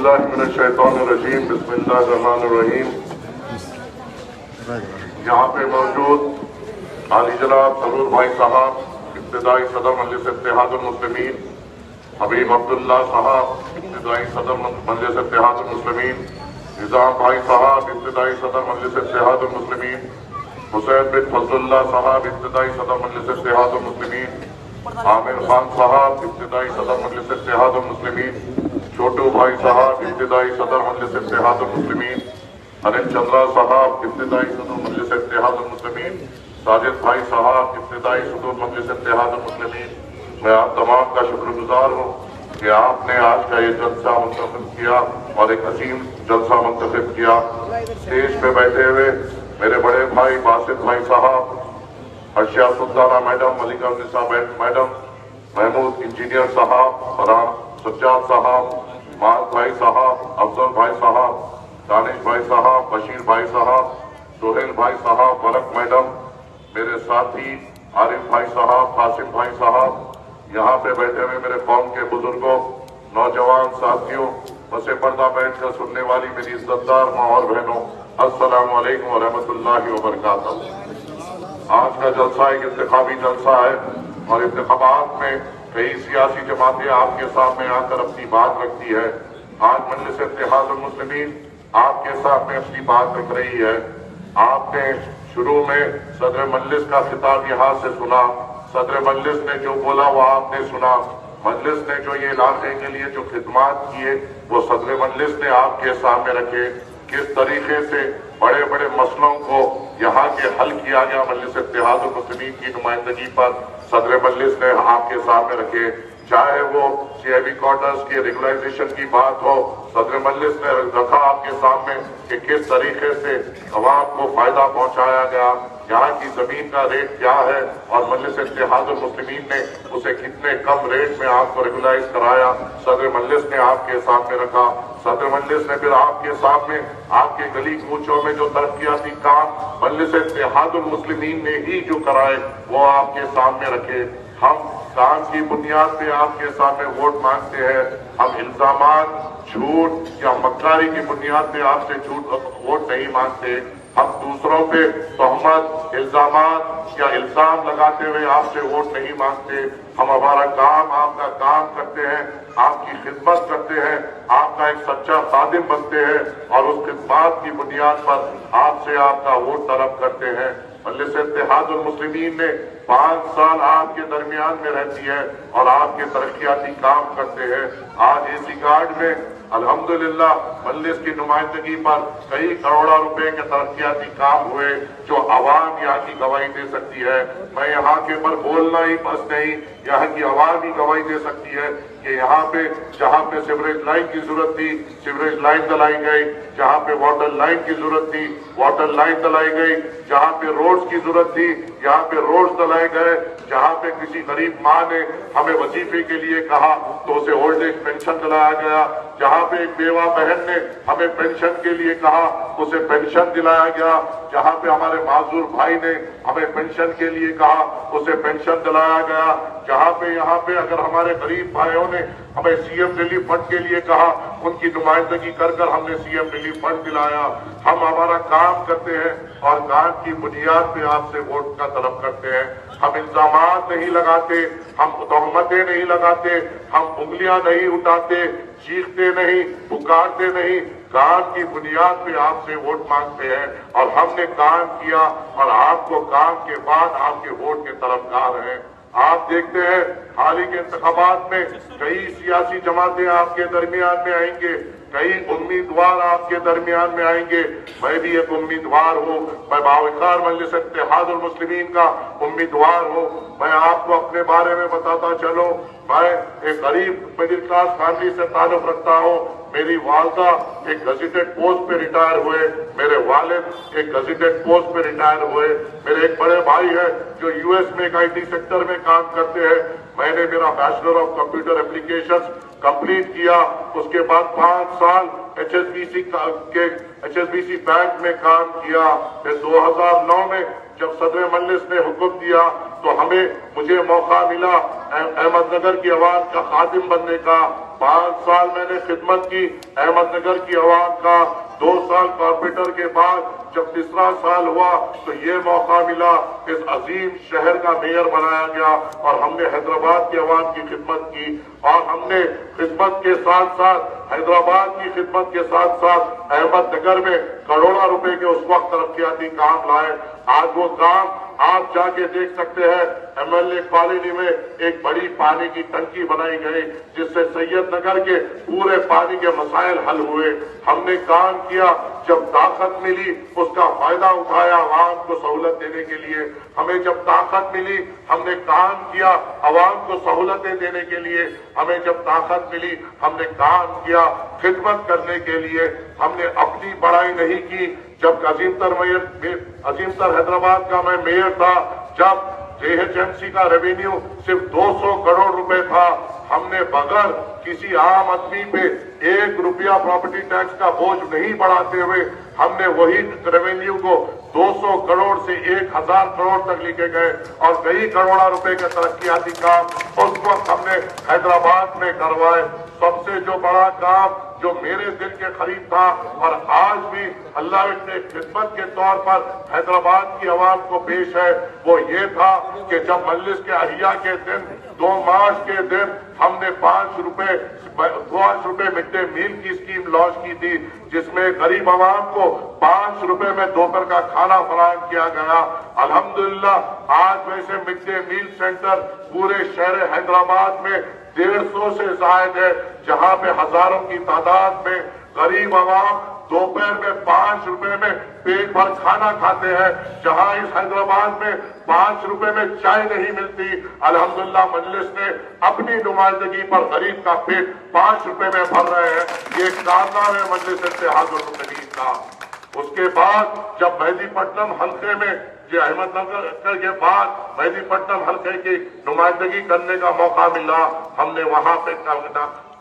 बिस्मिल्लाह मिनश शैतानिर रजीम बिस्मिल्लाहिर रहमानिर रहीम। यहाँ पे मौजूद आली जनाब सरूर भाई साहब, इब्तिदाई सदर मजलिस इत्तेहादुल मुस्लिमीन, हबीब अब्दुल्ला साहब, इब्तिदाई सदर मजलिस इत्तेहादुल मुस्लिमीन, निजाम भाई साहब, इब्तिदाई सदर मजलिस इत्तेहादुल मुस्लिमीन, हुसैन बिन फजलुल्लाह साहब, इब्तिदाई सदर मजलिस इत्तेहादुल मुस्लिमीन, आमिर खान साहब, इब्तिदाई सदर मजलिस इत्तेहादुल मुस्लिमीन, छोटू भाई साहब, इब्तिदाई सदर मजलिस इत्तेहादुल मुस्लिमीन, अनिल चंद्रा साहब, इब्तिदाई सदर मजलिस इत्तेहादुल मुस्लिमीन, साजिद भाई साहब, इब्तिदाई सदर मजलिस इत्तेहादुल मुस्लिमीन। मैं आप तमाम का शुक्रगुजार हूँ कि आपने आज का ये जलसा मुंतखब किया और एक अजीम जलसा मुंतखब किया। स्टेज पे बैठे हुए मेरे बड़े भाई बासित भाई साहब, अर्शिया सुल्ताना मैडम, मलिका निसा मैडम, महमूद इंजीनियर साहब, फरहान सज्जाद साहब, माल भाई साहब, अफजल भाई साहब, दानिश भाई साहब, बशीर भाई साहब, सोहेल भाई साहब, फरक मैडम, मेरे साथी आरिफ भाई साहब, कासिम भाई साहब, यहाँ पे बैठे हुए मेरे कौम के बुजुर्गों, नौजवान साथियों, बसे पर्दा बैठ कर सुनने वाली मेरी इज्जतदार माँ और बहनों, अस्सलामु अलैकुम व रहमतुल्लाहि व बरकातहू। आज का जलसा एक इंतखाबी जलसा है और इंतखाबात में कई सियासी जमातें आपके सामने आकर अपनी बात रखती है। आज मजलिस इत्तेहादुल मुस्लिमीन आपके सामने अपनी बात रख रही है। आपने शुरू में सदर मजलिस का खिताब यहाँ से सुना। सदर मजलिस ने जो बोला वो आपने सुना। मजलिस ने जो ये इलाके के लिए जो खिदमात किए वो सदर मजलिस ने आपके सामने रखे। किस तरीके से बड़े बड़े मसलों को यहाँ के हल किया गया मजलिस इत्तेहादुल मुस्लिमीन की नुमाइंदगी पर सदर मजलिस ने आपके सामने रखे। चाहे वो सीआईबी क्वार्टर्स के रेगुलराइजेशन की बात हो, सदर मजलिस ने रखा आपके सामने कि किस तरीके से अवाम को फायदा पहुंचाया गया, यहाँ की जमीन का रेट क्या है और मजलिस इत्तेहादुल मुस्लिमीन ने उसे कितने कम रेट में आपको रेगुलाइज कराया, सदर मजलिस ने आपके सामने रखा। सदर मजलिस ने फिर आपके सामने आपके गली कूचों में जो तरक्याती काम मजलिस इत्तेहादुल मुस्लिमीन ने ही जो कराए वो आपके सामने रखे। हम काम की बुनियाद पे आपके सामने वोट मांगते हैं। हम इल्जामात, झूठ या मक्कारी की बुनियाद पे आपसे झूठ वोट नहीं मांगते। हम दूसरों पे तोहमत, इल्जामात या इल्जाम लगाते हुए आपसे वोट नहीं मांगते। हम हमारा काम आपका काम करते हैं, आपकी खिदमत करते हैं, आपका एक सच्चा खादिम बनते हैं और उस खिदमत की बुनियाद पर आपसे आपका वोट तलब करते हैं। मजलिस इत्तेहादुल मुस्लिमीन ने 5 साल आपके दरमियान में रहती है और आपके तरक्याती काम करते हैं। आज एसी गार्ड में अल्हम्दुलिल्लाह मजलिस की नुमाइंदगी पर कई करोड़ों रुपए के तरक्याती काम हुए जो आवाम यहाँ की गवाही दे सकती है। मैं यहाँ के पर बोलना ही बस नहीं, यहाँ की आवाम ही गवाही दे सकती है कि यहाँ पे जहाँ पे सीवरेज लाइन की जरूरत थी सीवरेज लाइन डलाई गई, जहाँ पे वाटर लाइन की जरूरत थी वाटर लाइन डलाई गई, जहाँ पे रोड्स की जरूरत थी यहाँ पे रोड्स डलाए गए, जहाँ पे किसी गरीब माँ ने हमें वजीफे के लिए कहा तो उसे ओल्ड एज पेंशन दिलाया गया, जहाँ पे एक बेवा बहन ने हमें पेंशन के लिए कहा उसे पेंशन दिलाया गया, जहाँ पे हमारे माजूर भाई ने हमें पेंशन के लिए कहा उसे पेंशन दिलाया गया, जहाँ पे यहाँ पे अगर हमारे गरीब भाइयों ने हमें सीएम रिलीफ फंड के लिए कहा उनकी नुमाइंदगी कर कर हमने सीएम रिलीफ फंड दिलाया। हम हमारा काम करते हैं और काम की बुनियाद पे आपसे वोट का तलब करते हैं। हम इल्जामात नहीं लगाते, हम तोहमतें नहीं लगाते, हम उंगलियां नहीं उठाते, चीखते नहीं, पुकारते नहीं, काम की बुनियाद पे आपसे वोट मांगते हैं और हमने काम किया और आपको काम के बाद आपके वोट के तरफदार हैं। आप देखते हैं हाल ही के इंतखाबात में कई सियासी जमातें आपके दरमियान में आएंगे, कई उम्मीदवार आपके दरमियान में आएंगे। मैं भी एक उम्मीदवार हूँ, मैं बावकार मजलिस इत्तेहादुल मुस्लिमीन का उम्मीदवार हूँ। मैं आपको अपने बारे में बताता चलूं, मैं एक गरीब मिडिल क्लास फैमिली से ताल्लुक रखता हूँ। मेरी वालदा एक गजेटेड पोस्ट पे रिटायर हुए, मेरे वालिद एक गजेटेड पोस्ट पे रिटायर हुए, मेरे एक बड़े भाई है जो यूएस में एक आईटी सेक्टर में काम करते हैं। मैंने मेरा bachelor of computer applications complete किया, उसके बाद 5 साल एचएसबीसी बैंक में काम किया। फिर 2009 में जब सदर मजलिस ने हुक्म दिया تو مجھے موقع ملا احمد نگر کی عوام کا خادم بننے کا. 5 سال میں نے خدمت کی احمد نگر کی عوام کا. 2 سال کارپوریٹر کے بعد جب تیسرا سال ہوا تو یہ موقع ملا، اس عظیم شہر کا میئر بنایا گیا اور ہم نے حیدرآباد کی عوام کی خدمت کی. اور ہم نے خدمت کے ساتھ ساتھ حیدرآباد کی خدمت کے ساتھ ساتھ احمد نگر میں کروڑوں روپے کے اس وقت ترقیاتی کام لائے. آج وہ کام آپ جا کے دیکھ سکتے ہیں. ایم ایل اے کالونی میں ایک بڑی پانی کی ٹنکی بنائی گئی جس سے سید نگر کے پورے پانی کے مسائل حل ہوئے. ہم نے کام کیا، جب طاقت ملی اس کا فائدہ اٹھایا عوام کو سہولت دینے کے لیے. ہمیں جب طاقت ملی ہم نے کام کیا عوام کو سہولتیں دینے کے لیے. ہمیں جب طاقت ملی ہم نے کام کیا خدمت کرنے کے لیے. ہم نے اپنی بڑائی نہیں کی. جب عظیم تر حیدرآباد کا میں میئر تھا، جب JHMC کا ریونیو صرف 200 کروڑ روپے تھا، ہم نے بغیر کسی عام آدمی پہ 1 روپیہ پراپرٹی ٹیکس کا بوجھ نہیں بڑھاتے ہوئے ہم نے وہی ریونیو کو 200 کروڑ سے 1000 کروڑ تک لے کے گئے اور کئی کروڑوں روپے کے ترقیاتی کام اس وقت ہم نے حیدرآباد میں کروائے. سب سے جو بڑا کام جو میرے دل کے قریب تھا اور آج بھی اللہ نے خدمت کے طور پر حیدرآباد کی عوام کو پیش ہے، وہ یہ تھا کہ جب مجلس کے احیاء کے دن 2 مارچ کے دن ہم نے 5 روپے مڈ ڈے میل کی اسکیم لانچ کی تھی، جس میں غریب عوام کو 5 روپے میں دوپہر کا کھانا فراہم کیا گیا. الحمدللہ آج ویسے مڈ ڈے میل سینٹر پورے شہر حیدرآباد میں 150 سے زائد ہے، جہاں پہ ہزاروں کی تعداد میں غریب عوام دوپہر میں 5 روپے میں پیٹ بھر کھانا کھاتے ہیں. جہاں اس حیدرآباد میں 5 روپے میں چائے نہیں ملتی، الحمدللہ مجلس نے اپنی نمائندگی پر غریب کا پیٹ 5 روپے میں بھر رہے ہیں. یہ کارنامہ ہے مجلس اتحاد المسلمین کا. اس کے بعد جب مہدی پٹنم حلقے میں احمد نگر کے بعد مہدی پٹنم حلقے کی نمائندگی کرنے کا موقع ملا، ہم نے وہاں پہ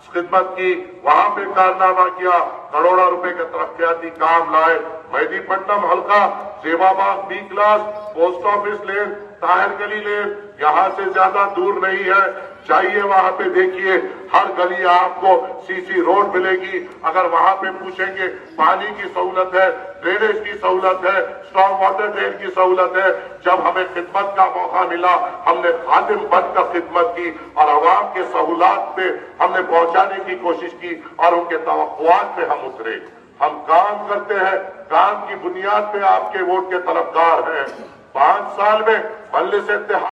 خدمت کی، وہاں پہ کارنامہ کیا، کروڑوں روپے کے ترقیاتی کام لائے. مہدی پٹنم حلقہ زیبا باغ B کلاس، پوسٹ آفس لین، طاہر گلی لین یہاں سے زیادہ دور نہیں ہے. چاہیے وہاں پہ دیکھیے ہر گلی آپ کو CC روڈ ملے گی. اگر وہاں پہ پوچھیں گے پانی کی سہولت ہے، ڈرینیج کی سہولت ہے، اسٹارم واٹر ڈرین کی سہولت ہے. جب ہمیں خدمت کا موقع ملا ہم نے خادم بن کر خدمت کی اور عوام کے سہولات پہ ہم نے پہنچانے کی کوشش کی اور ان کے توقعات پہ ہم اترے. ہم کام کرتے ہیں، کام کی بنیاد پہ آپ کے ووٹ کے طلبگار ہیں. 5 سال میں مجلس اتحاد